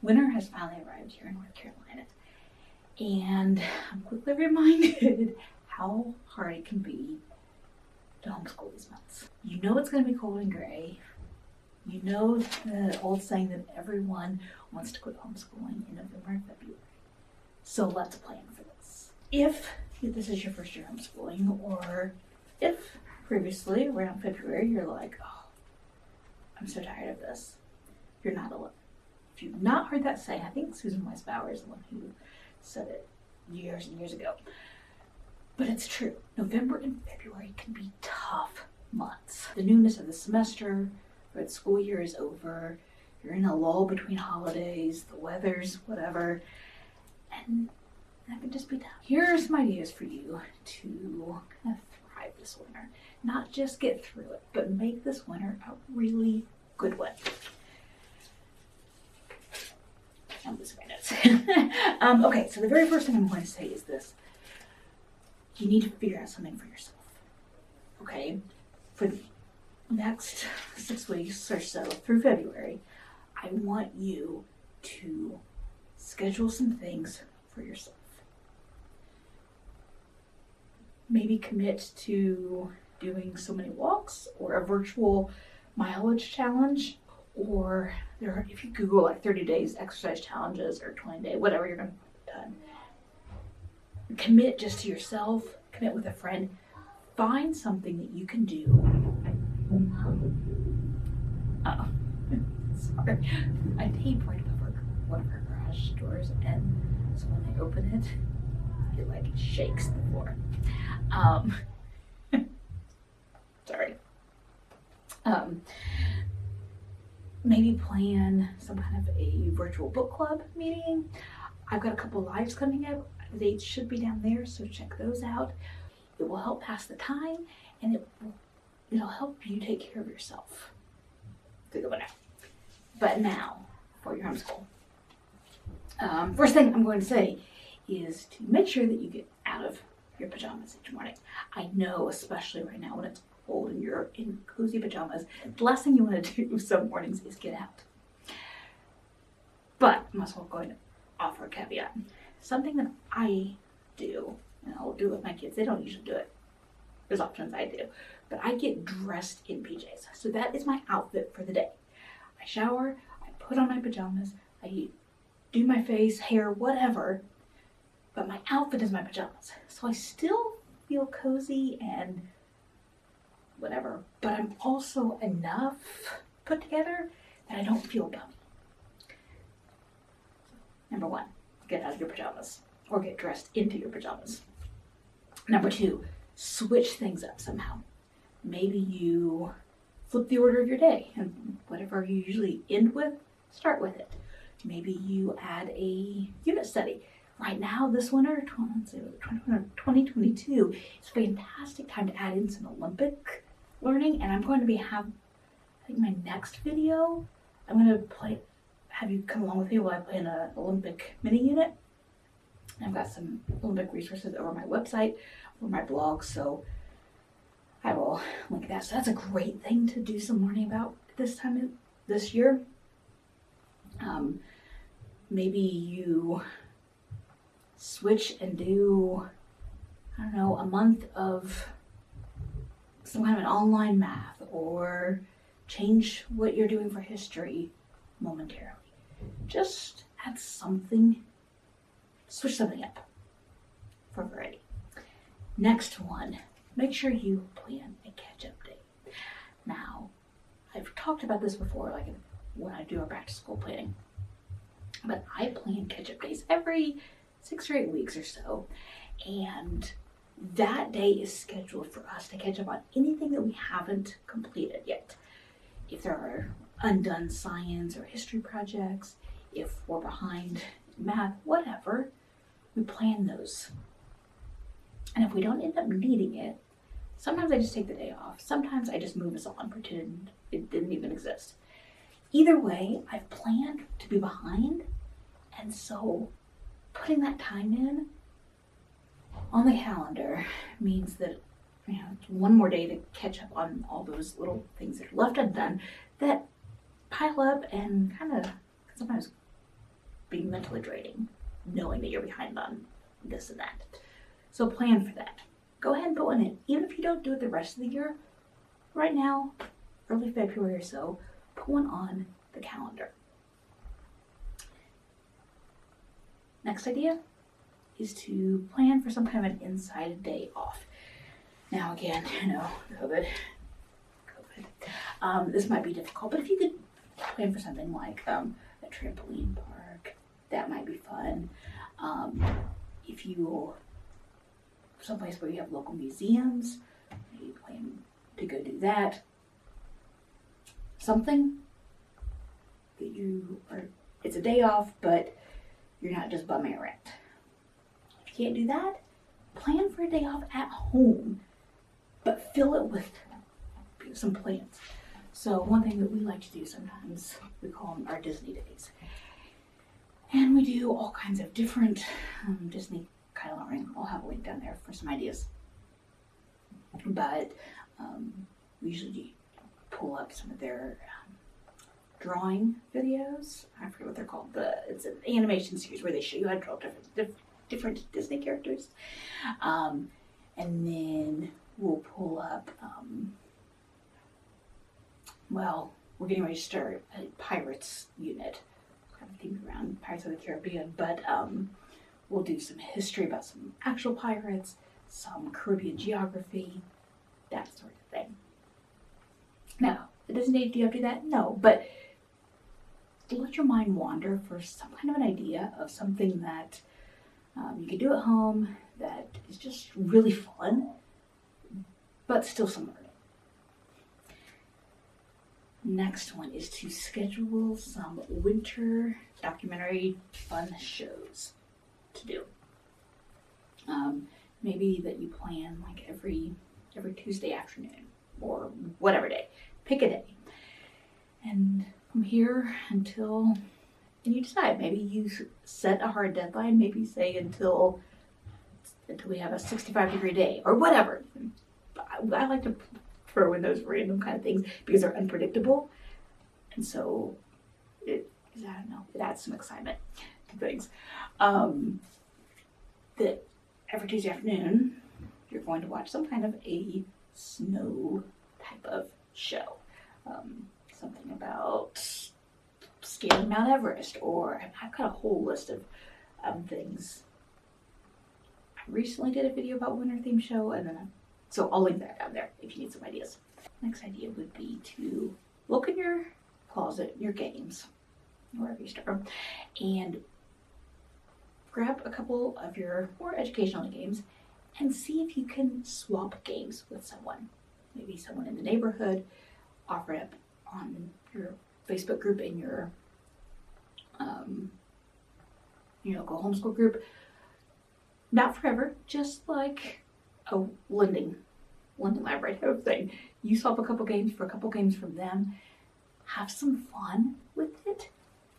Winter has finally arrived here in North Carolina, and I'm quickly reminded how hard it can be to homeschool these months. You know it's going to be cold and gray. You know the old saying that everyone wants to quit homeschooling in November and February. So let's plan for this. If this is your first year homeschooling, or if previously around February you're like, oh, I'm so tired of this, you're not alone. If you've not heard that saying, I think Susan Weiss Bauer is the one who said it years and years ago. But it's true. November and February can be tough months. The newness of the semester, or the school year is over, you're in a lull between holidays, the weather's whatever, and that can just be tough. Here are some ideas for you to kind of thrive this winter. Not just get through it, but make this winter a really good one. I'm losing my notes. Okay, so the very first thing I'm going to say is this. You need to figure out something for yourself. Okay? For the next 6 weeks or so through February, I want you to schedule some things for yourself. Maybe commit to doing so many walks, or a virtual mileage challenge, or if you Google like 30 days exercise challenges or 20-day, whatever you're going to done. Commit just to yourself, commit with a friend. Find something that you can do. Oh, sorry. I taped right above one of her garage doors, and so when I open it, it like shakes the floor. Sorry. Maybe plan some kind of a virtual book club meeting. I've got a couple lives coming up. The dates should be down there, so check those out. It will help pass the time, and it'll help you take care of yourself through the winter. But now, for your homeschool. First thing I'm going to say is to make sure that you get out of your pajamas each morning. I know, especially right now when it's cold and you're in cozy pajamas, the last thing you want to do some mornings is get out. But I'm also going to offer a caveat. Something that I do, and I'll do it with my kids, they don't usually do it as often as I do, but I get dressed in PJs. So that is my outfit for the day. I shower, I put on my pajamas, I do my face, hair, whatever, but my outfit is my pajamas. So I still feel cozy and whatever, but I'm also enough put together that I don't feel bummy. Number one, get out of your pajamas, or get dressed into your pajamas. Number two, switch things up somehow. Maybe you flip the order of your day, and whatever you usually end with, start with it. Maybe you add a unit study. Right now, this winter, 2022, is a fantastic time to add in some Olympic learning, and I'm going to have, I think my next video, I'm going to have you come along with me while I play in an Olympic mini unit. I've got some Olympic resources over my website, or my blog, so I will link that. So that's a great thing to do some learning about this year. Maybe you switch and do, I don't know, a month of some kind of an online math, or change what you're doing for history momentarily. Just add something, switch something up for variety. Next one, make sure you plan a catch-up day. Now, I've talked about this before, like when I do our back-to-school planning, but I plan catch-up days every 6 or 8 weeks or so, and that day is scheduled for us to catch up on anything that we haven't completed yet. If there are undone science or history projects, if we're behind math, whatever, we plan those. And if we don't end up needing it, sometimes I just take the day off. Sometimes I just move us on, pretend it didn't even exist. Either way, I've planned to be behind, and so putting that time in on the calendar means that, it's one more day to catch up on all those little things that are left undone that pile up and kind of sometimes mentally draining, knowing that you're behind on this and that. So plan for that. Go ahead and put one in. Even if you don't do it the rest of the year, right now, early February or so, put one on the calendar. Next idea is to plan for some kind of an inside day off. Now again, COVID. This might be difficult, but if you could plan for something like a trampoline park, that might be fun. If you, someplace where you have local museums, maybe plan to go do that. Something that it's a day off, but you're not just bumming around. If you can't do that, plan for a day off at home, but fill it with some plans. So one thing that we like to do sometimes, we call them our Disney days. And we do all kinds of different Disney coloring. I'll have a link down there for some ideas. But we usually pull up some of their drawing videos. I forget what they're called. It's an animation series where they show you how to draw different Disney characters. And then we'll pull up, we're getting ready to start a Pirates unit, kind of themed around Pirates of the Caribbean, but we'll do some history about some actual pirates, some Caribbean geography, that sort of thing. Now, it doesn't need to do that, no, but let your mind wander for some kind of an idea of something that you can do at home that is just really fun, but still some learning. Next one is to schedule some winter documentary fun shows to do. Maybe that you plan like every Tuesday afternoon or whatever day. Pick a day. And from here until you decide. Maybe you set a hard deadline. Maybe say until we have a 65-degree day or whatever. I like to throw in those random kind of things because they're unpredictable, and so it adds some excitement to things. That every Tuesday afternoon you're going to watch some kind of a snow type of show, something about scaling Mount Everest, or I've got a whole list of things. I recently did a video about winter theme show, and so I'll link that down there if you need some ideas. Next idea would be to look in your closet, your games, wherever you store them, and grab a couple of your more educational games and see if you can swap games with someone. Maybe someone in the neighborhood, offer it up on your Facebook group in your local homeschool group. Not forever, just like a lending library type of thing. You swap a couple games for a couple games from them, have some fun with it,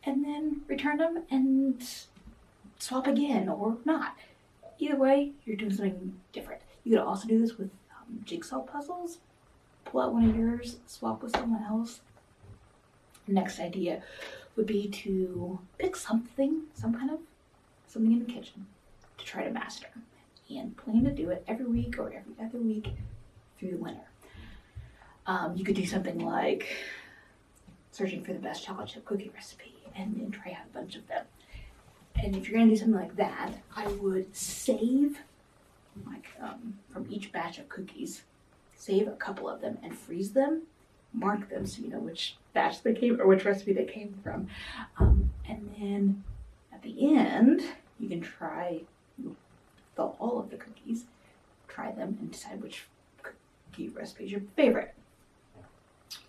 and then return them and swap again or not. Either way, you're doing something different. You could also do this with jigsaw puzzles. Pull out one of yours, swap with someone else. Next idea would be to pick something in the kitchen to try to master, and plan to do it every week or every other week through the winter. You could do something like searching for the best chocolate chip cookie recipe and then try out a bunch of them. And if you're gonna do something like that, I would save, from each batch of cookies, save a couple of them and freeze them, mark them so you know which batch they came or which recipe they came from. And then at the end, you can fill all of the cookies, try them, and decide which cookie recipe is your favorite.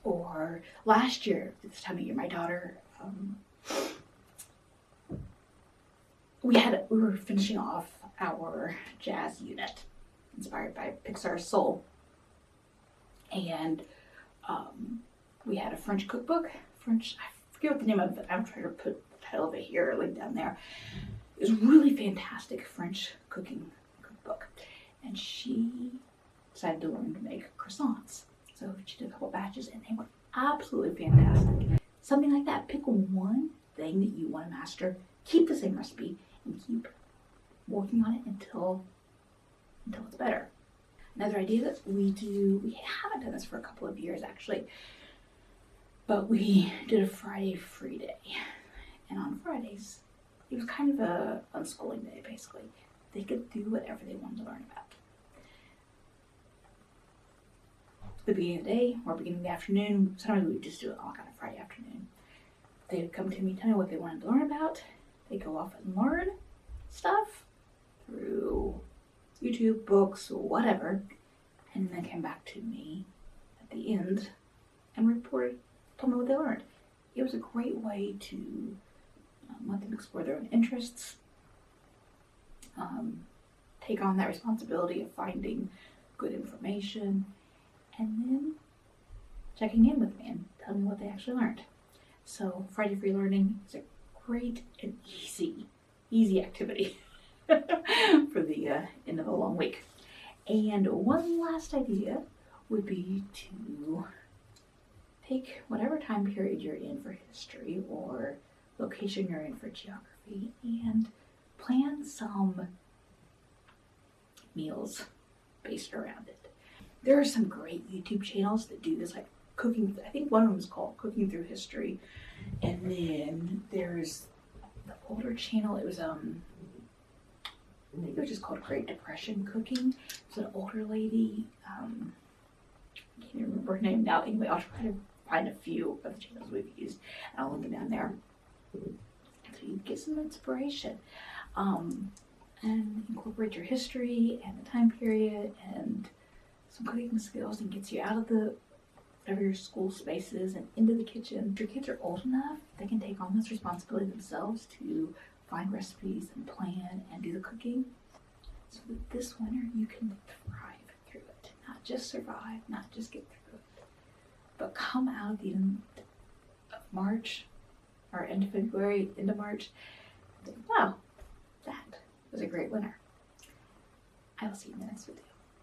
Or last year, at this time of year, my daughter, we were finishing off our jazz unit inspired by Pixar's Soul, and we had a French cookbook. I forget what the name of it. I'm trying to put the title of it here, or link down there. It was really fantastic French cooking cookbook, and she decided to learn to make croissants. So she did a couple batches, and they were absolutely fantastic. Something like that. Pick one thing that you want to master keep the same recipe and keep working on it until it's better. Another idea that we do, we haven't done this for a couple of years actually, but we did a Friday free day. And on Fridays, it was kind of a unschooling day basically. They could do whatever they wanted to learn about. The beginning of the day or beginning of the afternoon, sometimes we would just do it all kind of Friday afternoon. They would come to me, tell me what they wanted to learn about. They go off and learn stuff through YouTube, books, whatever, and then came back to me at the end and told me what they learned. It was a great way to let them explore their own interests, take on that responsibility of finding good information, and then checking in with me and telling me what they actually learned. So Friday Free Learning is a great and easy activity for the end of a long week. And one last idea would be to take whatever time period you're in for history or location you're in for geography and plan some meals based around it. There are some great YouTube channels that do this, like cooking. I think one of them is called Cooking Through History. And then there's the older channel. It was I think it was just called Great Depression Cooking. It's an older lady. I can't even remember her name now. Anyway, I'll try to find a few of the channels we've used, and I'll link them down there so you get some inspiration. And incorporate your history and the time period and some cooking skills, and gets you out of whatever your school spaces and into the kitchen. If your kids are old enough, they can take on this responsibility themselves to find recipes and plan and do the cooking. So that this winter you can thrive through it. Not just survive, not just get through it, but come out at the end of March or end of February, end of March, and think, wow, that was a great winter. I will see you in the next video.